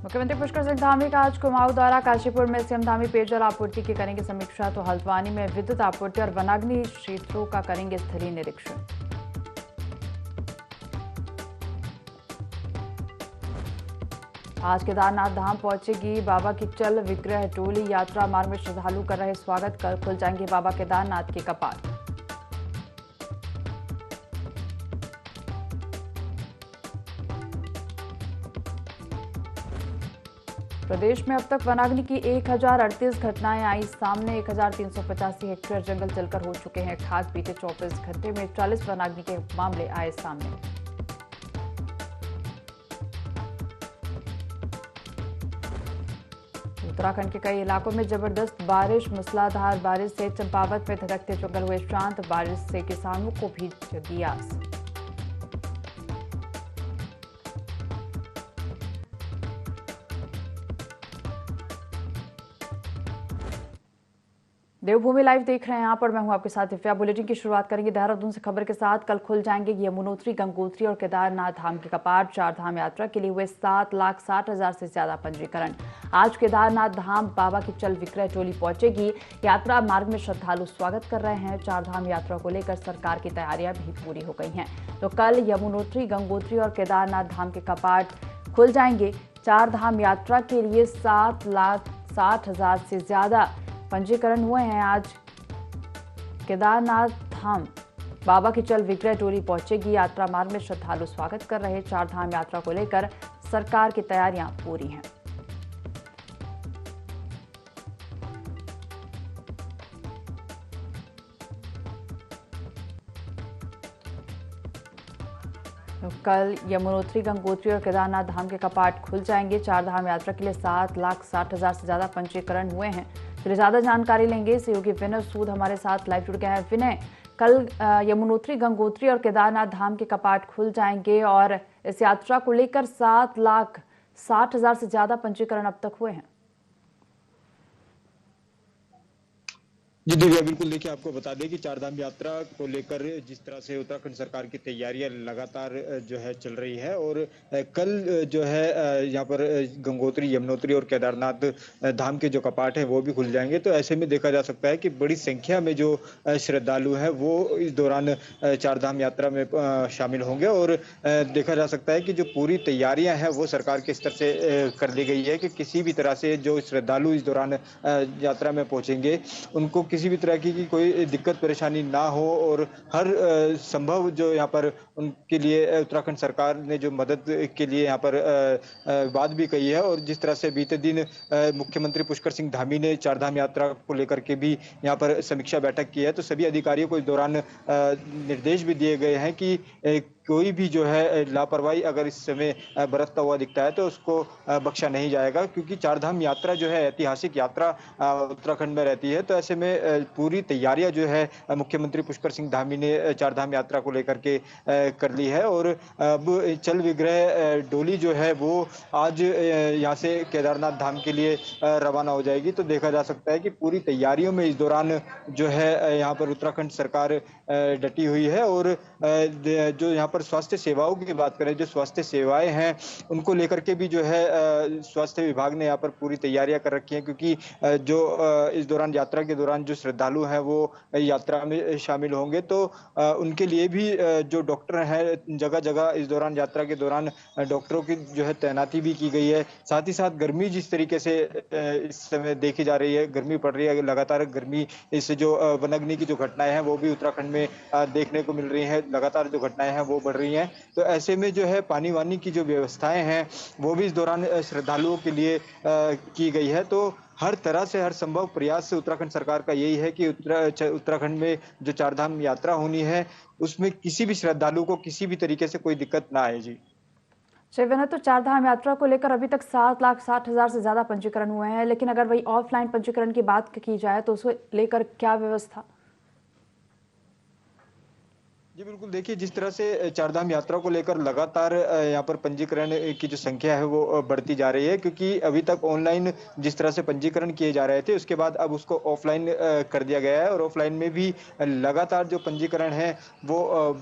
मुख्यमंत्री पुष्कर सिंह धामी का आज कुमाऊं दौरा। काशीपुर में सीएम धामी पेयजल आपूर्ति की करेंगे समीक्षा, तो हल्द्वानी में विद्युत आपूर्ति और वनाग्नि क्षेत्रों का करेंगे स्थलीय निरीक्षण। आज केदारनाथ धाम पहुंचेगी बाबा की चल विग्रह टोली। यात्रा मार्ग में श्रद्धालु कर रहे स्वागत। कल खुल जाएंगे बाबा केदारनाथ के कपाट। प्रदेश में अब तक वनाग्नि की 1038 घटनाएं आई सामने। 1385 हेक्टेयर जंगल जलकर हो चुके हैं खाक। बीते 24 घंटे में 40 वनाग्नि के मामले आए सामने। उत्तराखंड के कई इलाकों में जबरदस्त बारिश। मूसलाधार बारिश से चंपावत में धधकते जंगल हुए शांत। बारिश से किसानों को भी जगी आस। देवभूमि लाइव देख रहे हैं यहाँ पर, मैं हूं आपके साथ दिव्या। बुलेटिन की शुरुआत करेंगे देहरादून से खबर के साथ। कल खुल जाएंगे यमुनोत्री, गंगोत्री और केदारनाथ धाम के कपाट। चार धाम यात्रा के लिए हुए 7,60,000 से ज्यादा पंजीकरण। आज केदारनाथ धाम बाबा की चल विग्रह टोली पहुंचेगी। यात्रा मार्ग में श्रद्धालु स्वागत कर रहे हैं। चार धाम यात्रा को लेकर सरकार की तैयारियां भी पूरी हो गई हैं। तो कल यमुनोत्री, गंगोत्री और केदारनाथ धाम के कपाट खुल जाएंगे। चार धाम यात्रा के लिए 7,60,000 से ज्यादा पंजीकरण हुए हैं। आज केदारनाथ धाम बाबा की चल विग्रह टोली पहुंचेगी। यात्रा मार्ग में श्रद्धालु स्वागत कर रहे। चार धाम यात्रा को लेकर सरकार की तैयारियां पूरी हैं। तो कल यमुनोत्री, गंगोत्री और केदारनाथ धाम के कपाट खुल जाएंगे। चार धाम यात्रा के लिए 7,60,000 से ज्यादा पंजीकरण हुए हैं। तो ज्यादा जानकारी लेंगे सहयोगी विनय सूद हमारे साथ लाइव जुड़ गए हैं। विनय, कल यमुनोत्री, गंगोत्री और केदारनाथ धाम के कपाट खुल जाएंगे और इस यात्रा को लेकर 7,60,000 से ज्यादा पंजीकरण अब तक हुए हैं। जी दिव्या, बिल्कुल। देखिए, आपको बता दें कि चारधाम यात्रा को लेकर जिस तरह से उत्तराखंड सरकार की तैयारियां लगातार जो है चल रही है, और कल जो है यहाँ पर गंगोत्री, यमुनोत्री और केदारनाथ धाम के जो कपाट हैं वो भी खुल जाएंगे। तो ऐसे में देखा जा सकता है कि बड़ी संख्या में जो श्रद्धालु हैं वो इस दौरान चारधाम यात्रा में शामिल होंगे। और देखा जा सकता है कि जो पूरी तैयारियां हैं वो सरकार के स्तर से कर ली गई है कि किसी भी तरह से जो श्रद्धालु इस दौरान यात्रा में पहुंचेंगे उनको किसी भी तरह की कोई दिक्कत परेशानी ना हो, और हर संभव जो यहाँ पर उनके लिए उत्तराखंड सरकार ने जो मदद के लिए यहाँ पर बात भी कही है। और जिस तरह से बीते दिन मुख्यमंत्री पुष्कर सिंह धामी ने चारधाम यात्रा को लेकर के भी यहाँ पर समीक्षा बैठक की है, तो सभी अधिकारियों को इस दौरान निर्देश भी दिए गए हैं कि कोई भी जो है लापरवाही अगर इस समय बरतता हुआ दिखता है तो उसको बख्शा नहीं जाएगा, क्योंकि चारधाम यात्रा जो है ऐतिहासिक यात्रा उत्तराखंड में रहती है। तो ऐसे में पूरी तैयारियां जो है मुख्यमंत्री पुष्कर सिंह धामी ने चारधाम यात्रा को लेकर के कर ली है। और अब चल विग्रह डोली जो है वो आज यहाँ से केदारनाथ धाम के लिए रवाना हो जाएगी। तो देखा जा सकता है कि पूरी तैयारियों में इस दौरान जो है यहाँ पर उत्तराखंड सरकार डटी हुई है। और जो यहाँ पर स्वास्थ्य सेवाओं की बात करें, जो स्वास्थ्य सेवाएं हैं उनको लेकर के भी जो है स्वास्थ्य विभाग ने यहाँ पर पूरी तैयारियां कर रखी हैं, क्योंकि जो इस दौरान यात्रा के दौरान जो श्रद्धालु हैं वो यात्रा में शामिल होंगे, तो उनके लिए भी जो डॉक्टर हैं जगह जगह इस दौरान यात्रा के दौरान डॉक्टरों की जो है तैनाती भी की गई है। साथ ही साथ गर्मी जिस तरीके से इस समय देखी जा रही है, गर्मी पड़ रही है लगातार, गर्मी इससे जो वनाग्नि की जो घटनाएं हैं वो भी उत्तराखंड में देखने को मिल रही हैं, लगातार जो घटनाएं हैं वो बढ़ रही हैं। तो ऐसे में जो है पानी वानी की जो व्यवस्थाएं हैं वो भी इस दौरान श्रद्धालुओं के लिए की गई है। तो हर तरह से, हर संभव प्रयास से उत्तराखंड सरकार का यही है कि उत्तराखंड में जो चारधाम यात्रा होनी है उसमें किसी भी श्रद्धालु को किसी भी तरीके से कोई दिक्कत ना आए। जी शिवना, तो चारधाम यात्रा को लेकर अभी तक 7,60,000 से ज्यादा पंजीकरण हुए हैं, लेकिन अगर वही ऑफलाइन पंजीकरण की बात की जाए तो उसे लेकर क्या व्यवस्था? जी जी बिल्कुल, देखिए जिस तरह से चारधाम यात्रा को लेकर लगातार यहाँ पर पंजीकरण की जो संख्या है वो बढ़ती जा रही है, क्योंकि अभी तक ऑनलाइन जिस तरह से पंजीकरण किए जा रहे थे, उसके बाद अब उसको ऑफलाइन कर दिया गया है और ऑफलाइन में भी लगातार जो पंजीकरण है वो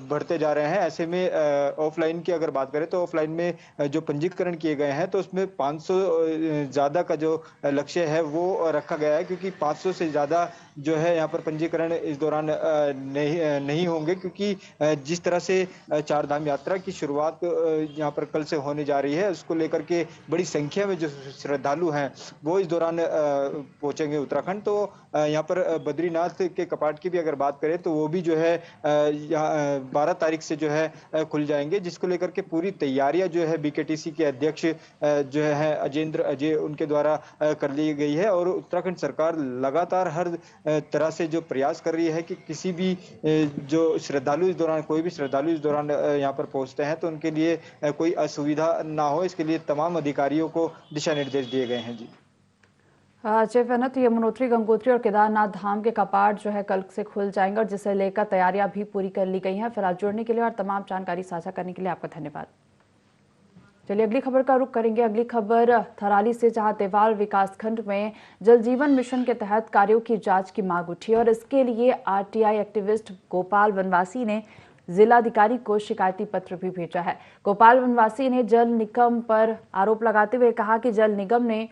बढ़ते जा रहे हैं। ऐसे में ऑफलाइन की अगर बात करें तो ऑफलाइन में जो पंजीकरण किए गए हैं तो उसमें 500 ज़्यादा का जो लक्ष्य है वो रखा गया है, क्योंकि 500 से ज़्यादा जो है यहाँ पर पंजीकरण इस दौरान नहीं होंगे, क्योंकि जिस तरह से चारधाम यात्रा की शुरुआत यहाँ पर कल से होने जा रही है, उसको लेकर के बड़ी संख्या में जो श्रद्धालु हैं वो इस दौरान पहुंचेंगे उत्तराखंड। तो यहाँ पर बद्रीनाथ के कपाट की भी अगर बात करें तो वो भी जो है 12 तारीख से जो है खुल जाएंगे, जिसको लेकर के पूरी तैयारियां जो है बीकेटीसी के अध्यक्ष जो है अजेंद्र अजय उनके द्वारा कर ली गई है। और उत्तराखंड सरकार लगातार हर तरह से जो प्रयास कर रही है कि किसी भी जो श्रद्धालु इस दौरान कोई भी श्रद्धालु इस दौरान यहाँ पर पहुंचते हैं तो उनके लिए कोई असुविधा ना हो, इसके लिए तमाम अधिकारियों को दिशा निर्देश दिए गए हैं। जी चीफ अनंत, यमुनोत्री, गंगोत्री और केदारनाथ धाम के कपाट जो है कल से खुल जाएंगे और जिसे लेकर तैयारियां भी पूरी कर ली गई हैं। फिलहाल जुड़ने के लिए और तमाम जानकारी साझा करने के लिए आपका धन्यवाद। चलिए अगली खबर का रुख करेंगे। अगली खबर थराली से, जहां तेवाल विकासखंड में जल जीवन मिशन के तहत कार्यों की जांच की मांग उठी और इसके लिए आरटीआई एक्टिविस्ट गोपाल वनवासी ने जिलाधिकारी को शिकायती पत्र भी भेजा है। गोपाल वनवासी ने जल निगम पर आरोप लगाते हुए कहा कि जल निगम ने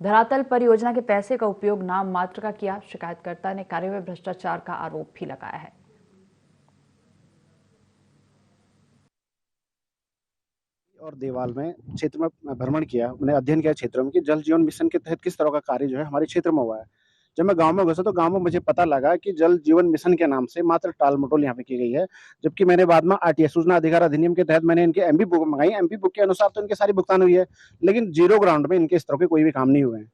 धरातल परियोजना के पैसे का उपयोग नाम मात्र का किया। शिकायतकर्ता ने कार्य में भ्रष्टाचार का आरोप भी लगाया है। और देवाल में क्षेत्र में भ्रमण किया, मैंने अध्ययन किया क्षेत्रों में कि जल जीवन मिशन के तहत किस तरह का कार्य जो है हमारे क्षेत्र में हुआ है। जब मैं गांव में घुसा तो गांव में मुझे पता लगा कि जल जीवन मिशन के नाम से मात्र टाल मटोल यहाँ पे की गई है, जबकि मैंने बाद में आरटीआई सूचना अधिकार अधिनियम के तहत मैंने इनके एमबी बुक मंगाई। एमबी बुक के अनुसार तो इनकी सारी भुगतान हुई है, लेकिन जीरो ग्राउंड में इनके इस तरह के कोई भी काम नहीं हुए हैं।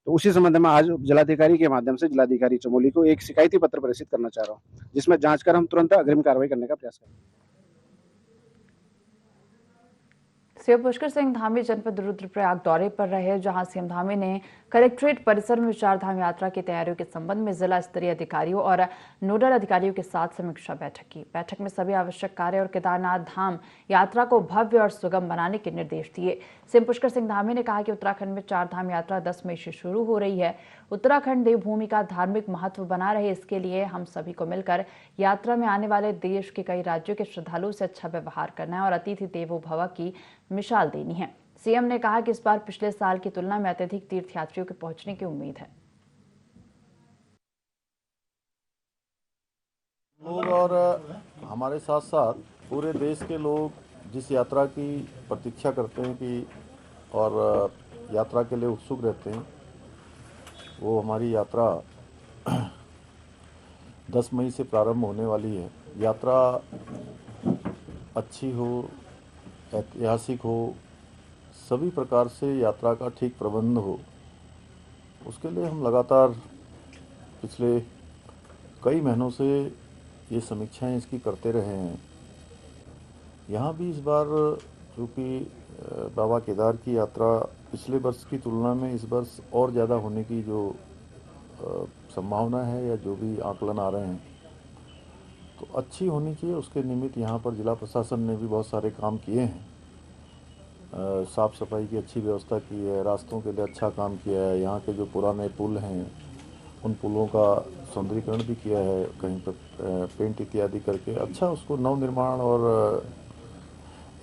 तो उसी संबंध में आज जिलाधिकारी के माध्यम से जिलाधिकारी चमोली को एक शिकायती पत्र प्रेषित करना चाह रहा हूँ, जिसमें जांच कर हम तुरंत अग्रिम कार्रवाई करने का प्रयास करेंगे। सीएम पुष्कर सिंह धामी जनपद रुद्रप्रयाग दौरे पर रहे, जहां सीएम धामी ने कलेक्ट्रेट परिसर में चारधाम यात्रा की तैयारियों के संबंध में जिला स्तरीय अधिकारियों और नोडल अधिकारियों के साथ समीक्षा बैठक की। बैठक में सभी आवश्यक कार्य और केदारनाथ धाम यात्रा को भव्य और सुगम बनाने के निर्देश दिए। सीएम पुष्कर सिंह धामी ने कहा कि उत्तराखंड में चारधाम यात्रा 10 मई से शुरू हो रही है। उत्तराखंड देवभूमि का धार्मिक महत्व बना रहे, इसके लिए हम सभी को मिलकर यात्रा में आने वाले देश के कई राज्यों के श्रद्धालुओं से अच्छा व्यवहार करना है और अतिथि देवो भव की मिसाल देनी है। सीएम ने कहा कि इस बार पिछले साल की तुलना में अत्यधिक तीर्थयात्रियों के पहुंचने की उम्मीद है। लोग और हमारे साथ साथ पूरे देश के लोग जिस यात्रा की प्रतीक्षा करते हैं कि और यात्रा के लिए उत्सुक रहते हैं, वो हमारी यात्रा 10 मई से प्रारंभ होने वाली है। यात्रा अच्छी हो, ऐतिहासिक हो, सभी प्रकार से यात्रा का ठीक प्रबंध हो, उसके लिए हम लगातार पिछले कई महीनों से ये समीक्षाएं इसकी करते रहे हैं। यहाँ भी इस बार चूँकि बाबा केदार की यात्रा पिछले वर्ष की तुलना में इस वर्ष और ज़्यादा होने की जो संभावना है या जो भी आकलन आ रहे हैं, तो अच्छी होनी चाहिए। उसके निमित्त यहाँ पर जिला प्रशासन ने भी बहुत सारे काम किए हैं। साफ़ सफाई की अच्छी व्यवस्था की है, रास्तों के लिए अच्छा काम किया है, यहाँ के जो पुराने पुल हैं उन पुलों का सौंदर्यीकरण भी किया है, कहीं पर पेंट इत्यादि करके अच्छा उसको नवनिर्माण और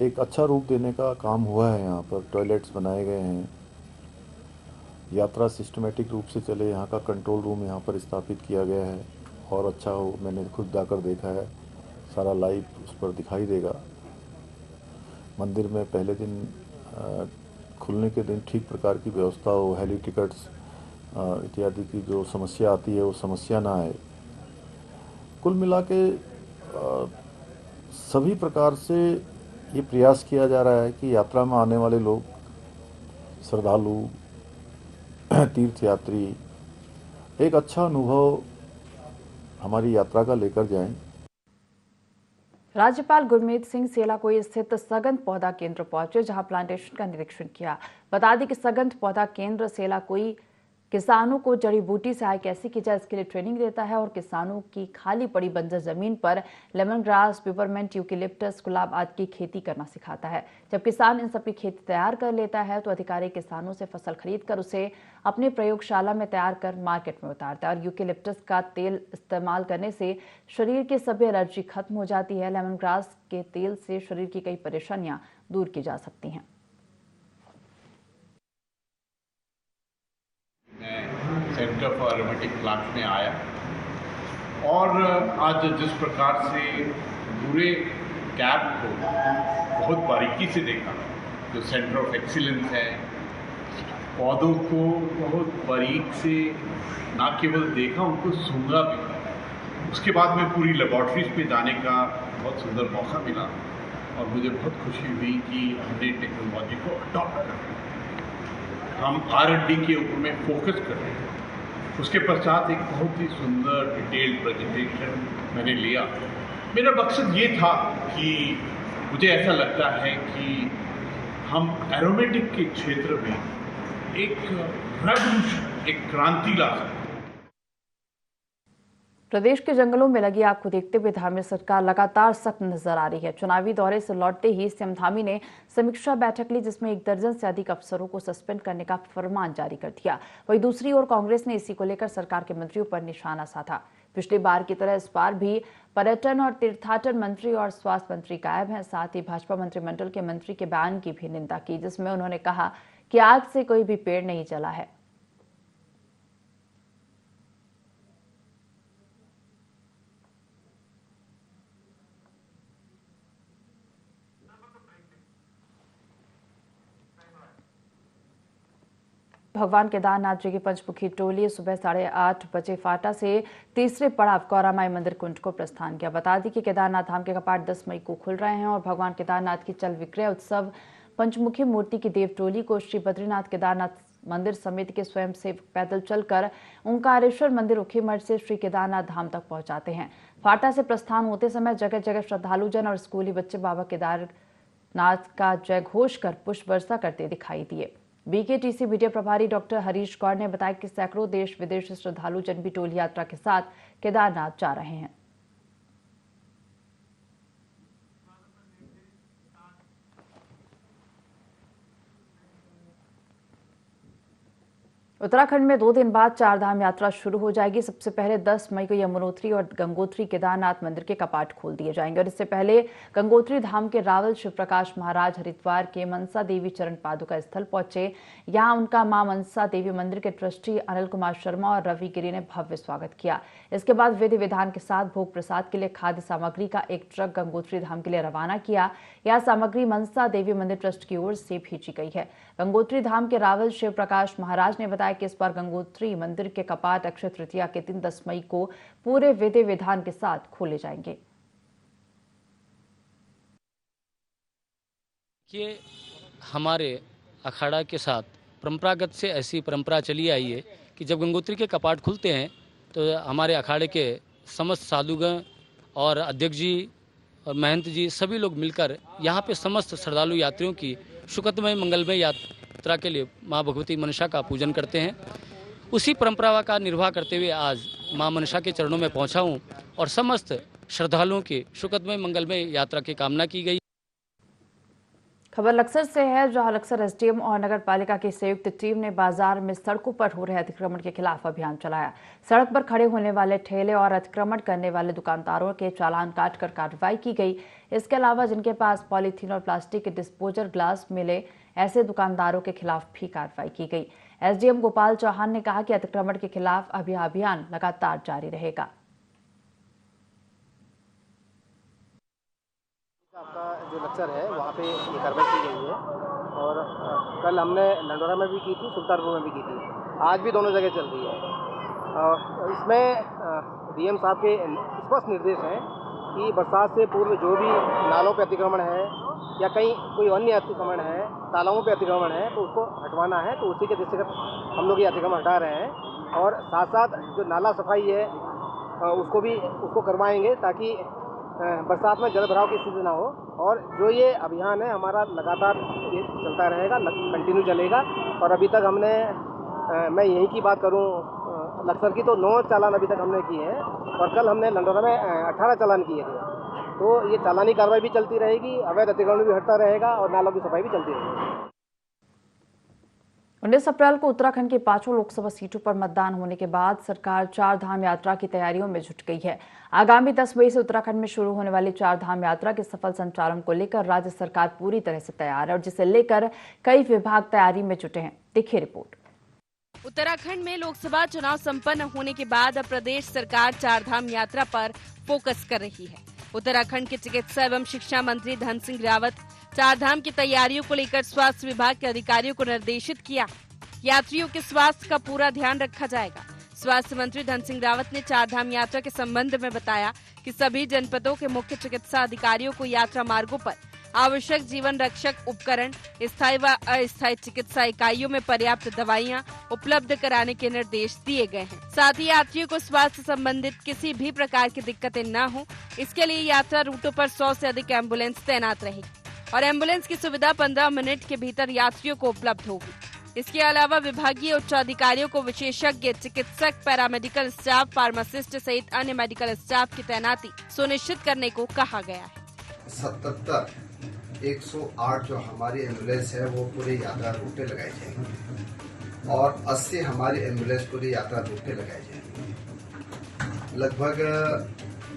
एक अच्छा रूप देने का काम हुआ है। यहाँ पर टॉयलेट्स बनाए गए हैं, यात्रा सिस्टमेटिक रूप से चले, यहाँ का कंट्रोल रूम यहाँ पर स्थापित किया गया है और अच्छा हो। मैंने खुद जाकर देखा है, सारा लाइव उस पर दिखाई देगा। मंदिर में पहले दिन खुलने के दिन ठीक प्रकार की व्यवस्था हो, हेली टिकट्स इत्यादि की जो समस्या आती है वो समस्या ना आए। कुल मिला के सभी प्रकार से ये प्रयास किया जा रहा है कि यात्रा में आने वाले लोग, श्रद्धालु, तीर्थयात्री एक अच्छा अनुभव हमारी यात्रा का लेकर जाएं। राज्यपाल गुरमीत सिंह सेलाकोई स्थित सगंध पौधा केंद्र पहुंचे, जहां प्लांटेशन का निरीक्षण किया। बता दें कि सगंध पौधा केंद्र सेलाकोई किसानों को जड़ी बूटी से आय कैसे की जाए इसके लिए ट्रेनिंग देता है और किसानों की खाली पड़ी बंजर जमीन पर लेमन ग्रास, पिपरमेंट, यूकेलिप्टस, गुलाब आदि की खेती करना सिखाता है। जब किसान इन सब की खेती तैयार कर लेता है तो अधिकारी किसानों से फसल खरीद कर उसे अपनी प्रयोगशाला में तैयार कर मार्केट में उतारता है। और यूकेलिप्टस का तेल इस्तेमाल करने से शरीर की सभी एलर्जी खत्म हो जाती है। लेमन ग्रास के तेल से शरीर की कई परेशानियां दूर की जा सकती हैं। सेंटर फॉर एरोमेटिक प्लांट में आया और आज जिस प्रकार से पूरे कैप को बहुत बारीकी से देखा, जो सेंटर ऑफ एक्सीलेंस है, पौधों को बहुत बारीक से ना केवल देखा, उनको सूंघा भी। उसके बाद में पूरी लेबॉर्ट्रीज पे जाने का बहुत सुंदर मौका मिला और मुझे बहुत खुशी हुई कि हमने टेक्नोलॉजी को अडॉप्ट कर लिया। हम R&D के ऊपर में फोकस कर रहे हैं। उसके पश्चात एक बहुत ही सुंदर डिटेल्ड प्रेजेंटेशन मैंने लिया। मेरा मकसद ये था कि मुझे ऐसा लगता है कि हम एरोमेटिक के क्षेत्र में एक रेवोल्यूशन, एक क्रांति ला सकते हैं। प्रदेश के जंगलों में लगी आग को देखते हुए धामी सरकार लगातार सख्त नजर आ रही है। चुनावी दौरे से लौटते ही सीएम धामी ने समीक्षा बैठक ली, जिसमें 1 दर्जन से अधिक अफसरों को सस्पेंड करने का फरमान जारी कर दिया। वहीं दूसरी ओर कांग्रेस ने इसी को लेकर सरकार के मंत्रियों पर निशाना साधा। पिछली बार की तरह इस बार भी पर्यटन और तीर्थाटन मंत्री और स्वास्थ्य मंत्री गायब हैं। साथ ही भाजपा मंत्रिमंडल के मंत्री के बयान की भी निंदा की, जिसमें उन्होंने कहा कि आग से कोई भी पेड़ नहीं जला है। भगवान केदारनाथ जी की पंचमुखी टोली सुबह 8:30 बजे फाटा से तीसरे पड़ाव गौरामाई मंदिर कुंड को प्रस्थान किया। बता दी कि केदारनाथ धाम के कपाट 10 मई को खुल रहे हैं और भगवान केदारनाथ की चल विक्रय उत्सव पंचमुखी मूर्ति की देव टोली को श्री बद्रीनाथ केदारनाथ मंदिर समिति के स्वयंसेवक पैदल चलकर ओंकारेश्वर मंदिर उखीमठ से श्री केदारनाथ धाम तक पहुंचाते हैं। फाटा से प्रस्थान होते समय जगह जगह श्रद्धालुजन और स्कूली बच्चे बाबा केदारनाथ का जय घोष कर पुष्प वर्षा करते दिखाई दिए। बीकेटीसी मीडिया प्रभारी डॉक्टर हरीश गौड़ ने बताया कि सैकड़ों देश विदेश से श्रद्धालु जन भी टोली यात्रा के साथ केदारनाथ जा रहे हैं। उत्तराखंड में 2 दिन बाद 4 धाम यात्रा शुरू हो जाएगी। सबसे पहले 10 मई को यमुनोत्री और गंगोत्री केदारनाथ मंदिर के कपाट खोल दिए जाएंगे और इससे पहले गंगोत्री धाम के रावल शिव प्रकाश महाराज हरिद्वार के मनसा देवी चरण पादुका स्थल पहुंचे। यहां उनका मां मनसा देवी मंदिर के ट्रस्टी अनिल कुमार शर्मा और रवि गिरी ने भव्य स्वागत किया। इसके बाद विधि विधान के साथ भोग प्रसाद के लिए खाद्य सामग्री का एक ट्रक गंगोत्री धाम के लिए रवाना किया। यह सामग्री मनसा देवी मंदिर ट्रस्ट की ओर से भेजी गई है। गंगोत्री धाम के रावल शिव प्रकाश महाराज ने बताया कि इस बार गंगोत्री मंदिर के कपाट अक्षय तृतीया के दिन 10 मई को पूरे विधि विधान के साथ खोले जाएंगे। ये हमारे अखाड़ा के साथ परंपरागत से ऐसी परंपरा चली आई है कि जब गंगोत्री के कपाट खुलते हैं तो हमारे अखाड़े के समस्त साधुगण और अध्यक्ष जी और महंत जी सभी लोग मिलकर यहाँ पे समस्त श्रद्धालु यात्रियों की सुखदमय मंगलमय यात्रा के लिए माँ भगवती मनसा का पूजन करते हैं। उसी परंपरा का निर्वाह करते हुए आज माँ मनसा के चरणों में पहुँचा हूँ और समस्त श्रद्धालुओं की सुखदमय मंगलमय यात्रा की कामना की गई। खबर लक्सर से है, जहां लक्सर एसडीएम और नगर पालिका की संयुक्त टीम ने बाजार में सड़कों पर हो रहे अतिक्रमण के खिलाफ अभियान चलाया। सड़क पर खड़े होने वाले ठेले और अतिक्रमण करने वाले दुकानदारों के चालान काटकर कार्रवाई की गई। इसके अलावा जिनके पास पॉलीथीन और प्लास्टिक के डिस्पोजल ग्लास मिले, ऐसे दुकानदारों के खिलाफ भी कार्रवाई की गई। एसडीएम गोपाल चौहान ने कहा कि अतिक्रमण के खिलाफ अभियान लगातार जारी रहेगा। आपका जो लक्सर है वहाँ पे ये कार्रवाई की गई है और कल हमने लंडोरा में भी की थी, सुल्तानपुर में भी की थी, आज भी दोनों जगह चल रही है। इसमें डीएम साहब के स्पष्ट निर्देश हैं कि बरसात से पूर्व जो भी नालों पे अतिक्रमण है या कहीं कोई अन्य अतिक्रमण है, तालाबों पे अतिक्रमण है, तो उसको हटवाना है। तो उसी के दृष्टिगत हम लोग ये अतिक्रमण हटा रहे हैं और साथ साथ जो नाला सफाई है उसको करवाएंगे ताकि बरसात में जल भराव की स्थिति ना हो। और जो ये अभियान है हमारा लगातार ये चलता रहेगा, कंटिन्यू चलेगा। और अभी तक हमने मैं यहीं की बात करूं लक्सर की, तो 9 चालान अभी तक हमने किए हैं और कल हमने लंडोरा में 18 चालान किए थे। तो ये चालानी कार्रवाई भी चलती रहेगी, अवैध अतिक्रमण भी हटता रहेगा और नालों की सफाई भी चलती रहेगी। 19 अप्रैल को उत्तराखंड की 5 लोकसभा सीटों पर मतदान होने के बाद सरकार 4 धाम यात्रा की तैयारियों में जुट गई है। आगामी 10 मई से उत्तराखंड में शुरू होने वाली 4 धाम यात्रा के सफल संचालन को लेकर राज्य सरकार पूरी तरह से तैयार है और जिसे लेकर कई विभाग तैयारी में जुटे हैं। देखिए रिपोर्ट। उत्तराखंड में लोकसभा चुनाव संपन्न होने के बाद अब प्रदेश सरकार 4 धाम यात्रा पर फोकस कर रही है। उत्तराखंड के चिकित्सा एवं शिक्षा मंत्री धन सिंह रावत 4 धाम की तैयारियों को लेकर स्वास्थ्य विभाग के अधिकारियों को निर्देशित किया। यात्रियों के स्वास्थ्य का पूरा ध्यान रखा जाएगा। स्वास्थ्य मंत्री धन सिंह रावत ने 4 धाम यात्रा के संबंध में बताया कि सभी जनपदों के मुख्य चिकित्सा अधिकारियों को यात्रा मार्गों पर आवश्यक जीवन रक्षक उपकरण, स्थायी व अस्थायी चिकित्सा इकाइयों में पर्याप्त दवाइयां उपलब्ध कराने के निर्देश दिए गए हैं। साथ ही यात्रियों को स्वास्थ्य संबंधित किसी भी प्रकार की दिक्कतें न हो, इसके लिए यात्रा रूटों पर 100 से अधिक एम्बुलेंस तैनात रहेगी और एम्बुलेंस की सुविधा 15 मिनट के भीतर यात्रियों को उपलब्ध होगी। इसके अलावा विभागीय उच्च अधिकारियों को विशेषज्ञ चिकित्सक, पैरामेडिकल स्टाफ, फार्मासिस्ट सहित अन्य मेडिकल स्टाफ की तैनाती सुनिश्चित करने को कहा गया है। 108 जो हमारी एम्बुलेंस है वो पूरे यात्रा रूट पे लगाई जाएगी और 80 हमारी एम्बुलेंस पूरी यात्रा रूट पे लगाई जाएगी। लगभग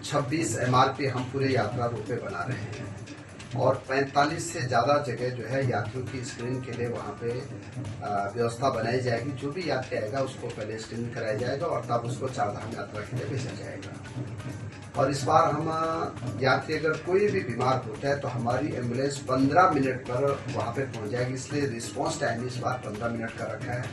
26 MRP हम पूरे यात्रा रूट पे बना रहे हैं और 45 से ज़्यादा जगह जो है यात्रियों की स्क्रीनिंग के लिए वहाँ पे व्यवस्था बनाई जाएगी। जो भी यात्री आएगा उसको पहले स्क्रीनिंग कराया जाएगा और तब उसको 4 धाम यात्रा के लिए भेजा जाएगा। और इस बार हम यात्री अगर कोई भी बीमार होता है तो हमारी एम्बुलेंस 15 मिनट पर वहाँ पे पहुँच जाएगी, इसलिए रिस्पॉन्स टाइम इस बार 15 मिनट का रखा है।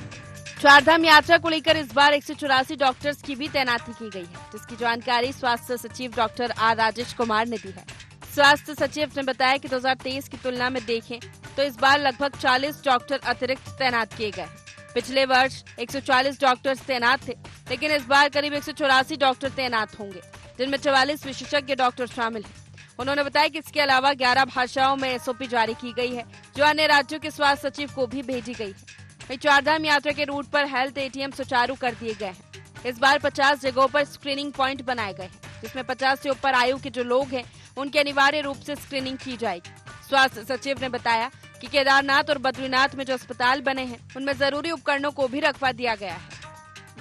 4 धाम यात्रा को लेकर इस बार 184 डॉक्टर्स की भी तैनाती की गई है, जिसकी जानकारी स्वास्थ्य सचिव डॉक्टर R राजेश कुमार ने दी है। स्वास्थ्य सचिव ने बताया कि 2023 की तुलना में देखें तो इस बार लगभग 40 डॉक्टर अतिरिक्त तैनात किए गए। पिछले वर्ष 140 डॉक्टर्स तैनात थे, लेकिन इस बार करीब 184 डॉक्टर तैनात होंगे, जिनमें 44 विशेषज्ञ डॉक्टर शामिल हैं। उन्होंने बताया कि इसके अलावा 11 भाषाओं में SOP जारी की गई है, जो अन्य राज्यों के स्वास्थ्य सचिव को भी भेजी गई है। वहीं 4 धाम यात्रा के रूट पर हेल्थ ATM सुचारू कर दिए गए हैं। इस बार 50 जगहों पर स्क्रीनिंग पॉइंट बनाए गए हैं, जिसमें 50 से ऊपर आयु के जो लोग हैं उनकी अनिवार्य रूप से स्क्रीनिंग की जाएगी। स्वास्थ्य सचिव ने बताया कि केदारनाथ और बद्रीनाथ में जो अस्पताल बने हैं उनमें जरूरी उपकरणों को भी रखवा दिया गया है।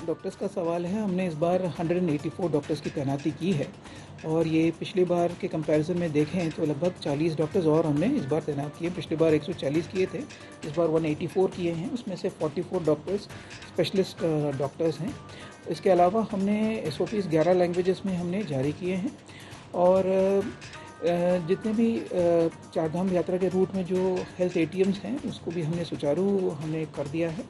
डॉक्टर्स का सवाल है, हमने इस बार 184 डॉक्टर्स की तैनाती की है और ये पिछली बार के कंपैरिजन में देखें तो लगभग 40 डॉक्टर्स और हमने इस बार तैनात किए। पिछली बार 140 किए थे, इस बार 184 किए हैं। उसमें से 44 डॉक्टर्स स्पेशलिस्ट डॉक्टर्स हैं। इसके अलावा हमने SOPs 11 लैंग्वेजेस में हमने जारी किए हैं और जितने भी 4 धाम यात्रा के रूट में जो हेल्थ ATMs हैं उसको भी हमने सुचारू कर दिया है।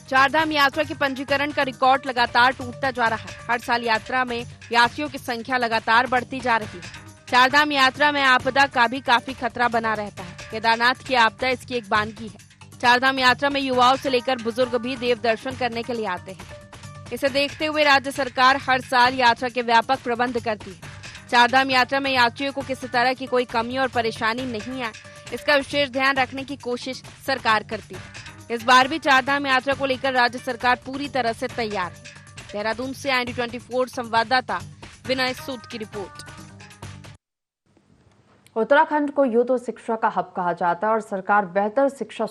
4 धाम यात्रा के पंजीकरण का रिकॉर्ड लगातार टूटता जा रहा है। हर साल यात्रा में यात्रियों की संख्या लगातार बढ़ती जा रही है। 4 धाम यात्रा में आपदा का भी काफी खतरा बना रहता है। केदारनाथ की आपदा इसकी एक बानगी है। 4 धाम यात्रा में युवाओं से लेकर बुजुर्ग भी देव दर्शन करने के लिए आते हैं। इसे देखते हुए राज्य सरकार हर साल यात्रा के व्यापक प्रबंध करती है। 4 धाम यात्रा में यात्रियों को किसी तरह की कोई कमी और परेशानी नहीं आए, इसका विशेष ध्यान रखने की कोशिश सरकार करती है। इस बार भी 4 धाम यात्रा को लेकर राज्य सरकार पूरी तरह से तैयार है। देहरादून से IND24 संवाददाता विनय सूद की रिपोर्ट। उत्तराखंड को यूथ शिक्षा का हब कहा जाता है और सरकार बेहतर शिक्षा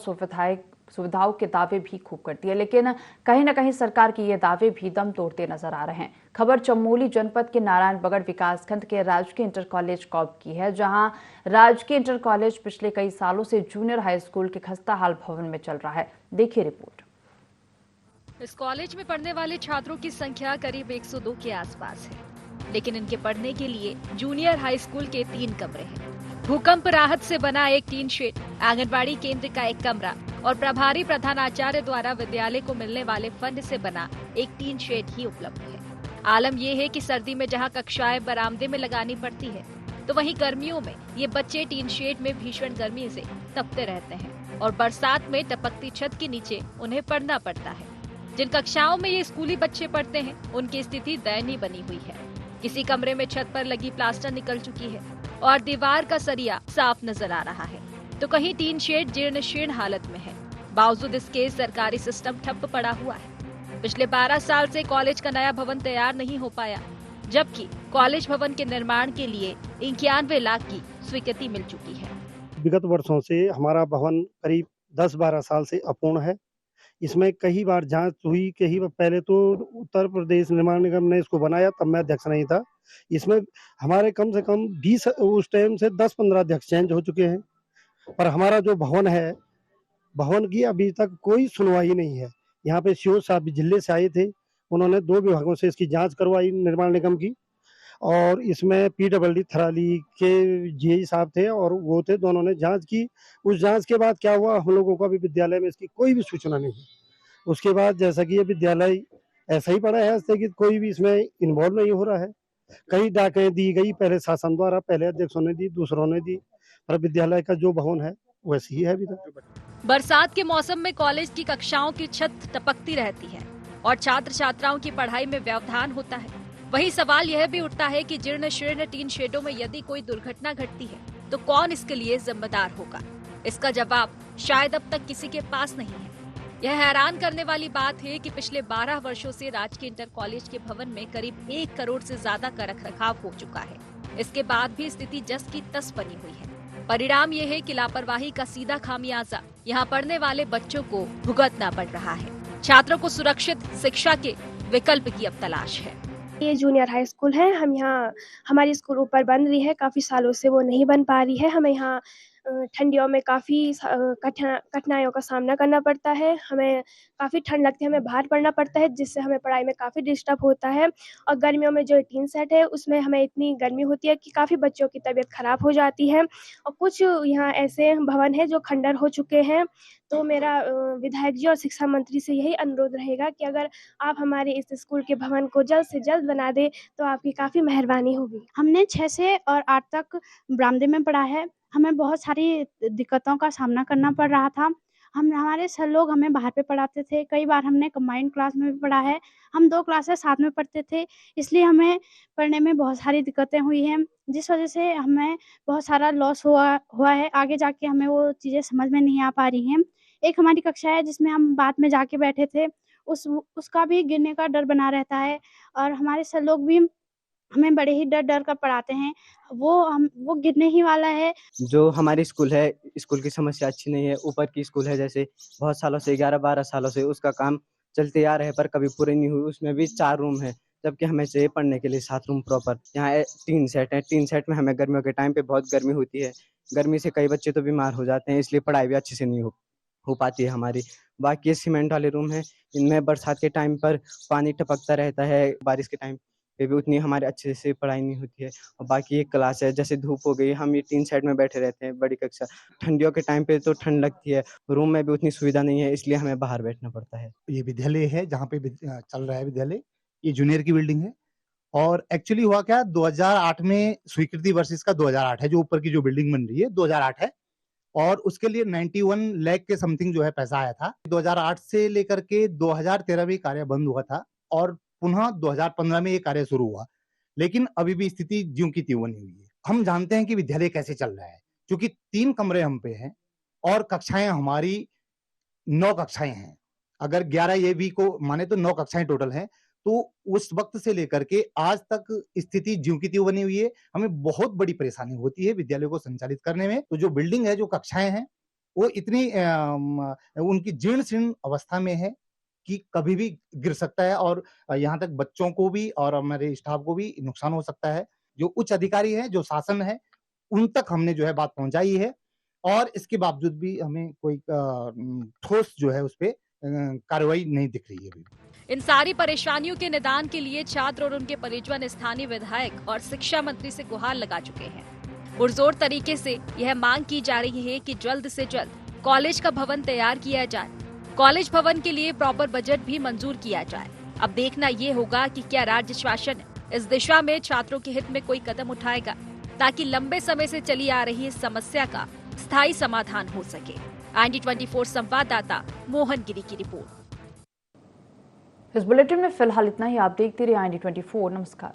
सुविधाओं के दावे भी खूब करती है, लेकिन कहीं न कहीं सरकार के ये दावे भी दम तोड़ते नजर आ रहे हैं। खबर चमोली जनपद के नारायणबगड़ विकासखंड के राजकीय इंटर कॉलेज कौब की है, जहां राजकीय इंटर कॉलेज पिछले कई सालों से जूनियर हाई स्कूल के खस्ताहाल भवन में चल रहा है। देखिए रिपोर्ट। इस कॉलेज में पढ़ने वाले छात्रों की संख्या करीब 102 के आसपास है, लेकिन इनके पढ़ने के लिए जूनियर हाई स्कूल के 3 कमरे हैं। भूकंप राहत से बना एक टीन शेड, आंगनबाड़ी केंद्र का एक कमरा और प्रभारी प्रधानाचार्य द्वारा विद्यालय को मिलने वाले फंड से बना एक टीन शेड ही उपलब्ध है। आलम यह है कि सर्दी में जहां कक्षाएं बरामदे में लगानी पड़ती है, तो वहीं गर्मियों में ये बच्चे टीन शेड में भीषण गर्मी से तपते रहते हैं और बरसात में टपकती छत के नीचे उन्हें पढ़ना पड़ता है। जिन कक्षाओं में ये स्कूली बच्चे पढ़ते हैं, उनकी स्थिति दयनीय बनी हुई है। किसी कमरे में छत पर लगी प्लास्टर निकल चुकी है और दीवार का सरिया साफ नजर आ रहा है, तो कहीं टीन शेड जीर्ण शीर्ण हालत में है। बावजूद इसके सरकारी सिस्टम ठप पड़ा हुआ है। पिछले 12 साल से कॉलेज का नया भवन तैयार नहीं हो पाया, जबकि कॉलेज भवन के निर्माण के लिए 91 लाख की स्वीकृति मिल चुकी है। विगत वर्षों से हमारा भवन करीब 10-12 साल से अपूर्ण है। इसमें कई बार जांच हुई, कई बार पहले तो उत्तर प्रदेश निर्माण निगम ने इसको बनाया, तब मैं अध्यक्ष नहीं था। इसमें हमारे कम से कम 20 उस टाइम से 10-15 अध्यक्ष चेंज हो चुके हैं, पर हमारा जो भवन है, भवन की अभी तक कोई सुनवाई नहीं है। यहाँ पे सीओ साहब भी जिले से आए थे, उन्होंने 2 विभागों से इसकी जांच करवाई निर्माण निगम की, और इसमें पीडब्ल्यूडी थराली के जीई साहब थे और वो थे, दोनों ने जांच की। उस जांच के बाद क्या हुआ, हम लोगों को अभी विद्यालय में इसकी कोई भी सूचना नहीं है। उसके बाद जैसा कि ये विद्यालय ऐसा ही पड़ा है, ऐसे कि कोई भी इसमें इन्वॉल्व नहीं हो रहा है। कई डाकें दी गई, पहले शासन द्वारा, पहले अध्यक्षों ने दी, दूसरों ने दी, पर विद्यालय का जो भवन है वैसे ही है अभी तक। बरसात के मौसम में कॉलेज की कक्षाओं की छत टपकती रहती है और छात्र छात्राओं की पढ़ाई में व्यवधान होता है। वहीं सवाल यह भी उठता है कि जीर्ण शीर्ण टीन शेडों में यदि कोई दुर्घटना घटती है तो कौन इसके लिए जिम्मेदार होगा? इसका जवाब शायद अब तक किसी के पास नहीं है। यह हैरान करने वाली बात है कि पिछले 12 वर्षों से राजकीय इंटर कॉलेज के भवन में करीब 1 करोड़ से ज्यादा का रखरखाव हो चुका है। इसके बाद भी स्थिति जस की तस बनी हुई है। परिणाम ये है कि लापरवाही का सीधा खामियाजा यहाँ पढ़ने वाले बच्चों को भुगतना पड़ रहा है। छात्रों को सुरक्षित शिक्षा के विकल्प की अब तलाश है। ये जूनियर हाई स्कूल है। हम यहाँ, हमारी स्कूल ऊपर बन रही है, काफ़ी सालों से वो नहीं बन पा रही है। हमें यहाँ ठंडियों में काफ़ी कठिनाइयों का सामना करना पड़ता है। हमें काफ़ी ठंड लगती है, हमें बाहर पढ़ना पड़ता है, जिससे हमें पढ़ाई में काफ़ी डिस्टर्ब होता है। और गर्मियों में जो टीन सेट है उसमें हमें इतनी गर्मी होती है कि काफ़ी बच्चों की तबीयत ख़राब हो जाती है। और कुछ यहाँ ऐसे भवन है जो खंडर हो चुके हैं। तो मेरा विधायक जी और शिक्षा मंत्री से यही अनुरोध रहेगा कि अगर आप हमारे इस स्कूल के भवन को जल्द से जल्द बना दे तो आपकी काफ़ी मेहरबानी होगी। हमने 6 से और 8 तक बरामदे में पढ़ा है। हमें बहुत सारी दिक्कतों का सामना करना पड़ रहा था। हमारे सर लोग हमें बाहर पे पढ़ाते थे। कई बार हमने कंबाइंड क्लास में भी पढ़ा है। हम 2 क्लासेस साथ में पढ़ते थे, इसलिए हमें पढ़ने में बहुत सारी दिक्कतें हुई हैं, जिस वजह से हमें बहुत सारा लॉस हुआ है। आगे जाके हमें वो चीज़ें समझ में नहीं आ पा रही हैं। एक हमारी कक्षा है जिसमें हम बाद में जाके बैठे थे, उसका भी गिरने का डर बना रहता है। और हमारे सर लोग भी हमें बड़े ही डर कर पढ़ाते हैं। वो गिरने ही वाला है। जो हमारी स्कूल है, स्कूल की समस्या अच्छी नहीं है। ऊपर की स्कूल है, जैसे बहुत सालों से 11-12 सालों से उसका काम चलते आ रहे हैं, पर कभी पूरे नहीं हुई। उसमें भी 4 रूम है, जबकि हमें चाहिए पढ़ने के लिए 7 रूम प्रॉपर। यहाँ 3 सेट है। 3 सेट में हमें गर्मियों के टाइम पे बहुत गर्मी होती है। गर्मी से कई बच्चे तो बीमार हो जाते हैं, इसलिए पढ़ाई भी अच्छे से नहीं हो पाती है हमारी। बाकी ये सीमेंट वाले रूम है, इनमें बरसात के टाइम पर पानी टपकता रहता है, बारिश के टाइम पे भी उतनी हमारे अच्छे से पढ़ाई नहीं होती है। और बाकी एक क्लास है, जैसे धूप हो गई, हम ये 3 साइड में बैठे रहते हैं, बड़ी कक्षा। ठंडियों के टाइम पे तो ठंड लगती है, रूम में भी उतनी सुविधा नहीं है, इसलिए हमें बाहर बैठना पड़ता है। ये विद्यालय है जहाँ पे चल रहा है विद्यालय, ये जूनियर की बिल्डिंग है। और एक्चुअली हुआ क्या, 2008 में स्वीकृति वर्ष इसका 2008 है, जो ऊपर की जो बिल्डिंग बन रही है 2008 है। और उसके लिए 91 लाख के समथिंग जो है पैसा आया था। 2008 से लेकर के 2013 में कार्य बंद हुआ था और पुनः 2015 में ये कार्य शुरू हुआ, लेकिन अभी भी स्थिति ज्यों की त्यों बनी हुई है। हम जानते हैं कि विद्यालय कैसे चल रहा है, क्योंकि 3 कमरे हम पे हैं और कक्षाएं हमारी 9 कक्षाएं हैं। अगर 11 ये भी को माने तो 9 कक्षाएं टोटल हैं। तो उस वक्त से लेकर के आज तक स्थिति ज्यों की त्यों बनी हुई है। हमें बहुत बड़ी परेशानी होती है विद्यालय को संचालित करने में। तो जो बिल्डिंग है, जो कक्षाएं हैं, वो इतनी उनकी जीर्ण शीर्ण अवस्था में है कि कभी भी गिर सकता है और यहाँ तक बच्चों को भी और हमारे स्टाफ को भी नुकसान हो सकता है। जो उच्च अधिकारी हैं, जो शासन है, उन तक हमने जो है बात पहुंचाई है और इसके बावजूद भी हमें कोई ठोस जो है उस पे कार्रवाई नहीं दिख रही है अभी। इन सारी परेशानियों के निदान के लिए छात्र और उनके परिजन स्थानीय विधायक और शिक्षा मंत्री से गुहार लगा चुके हैं। पुरजोर तरीके से यह मांग की जा रही है कि जल्द से जल्द कॉलेज का भवन तैयार किया जाए। कॉलेज भवन के लिए प्रॉपर बजट भी मंजूर किया जाए। अब देखना ये होगा कि क्या राज्य शासन इस दिशा में छात्रों के हित में कोई कदम उठाएगा, ताकि लंबे समय से चली आ रही इस समस्या का स्थायी समाधान हो सके। IND24 संवाददाता मोहन गिरी की रिपोर्ट। इस बुलेटिन में फिलहाल इतना ही। आप देखते रहिए IND24। नमस्कार।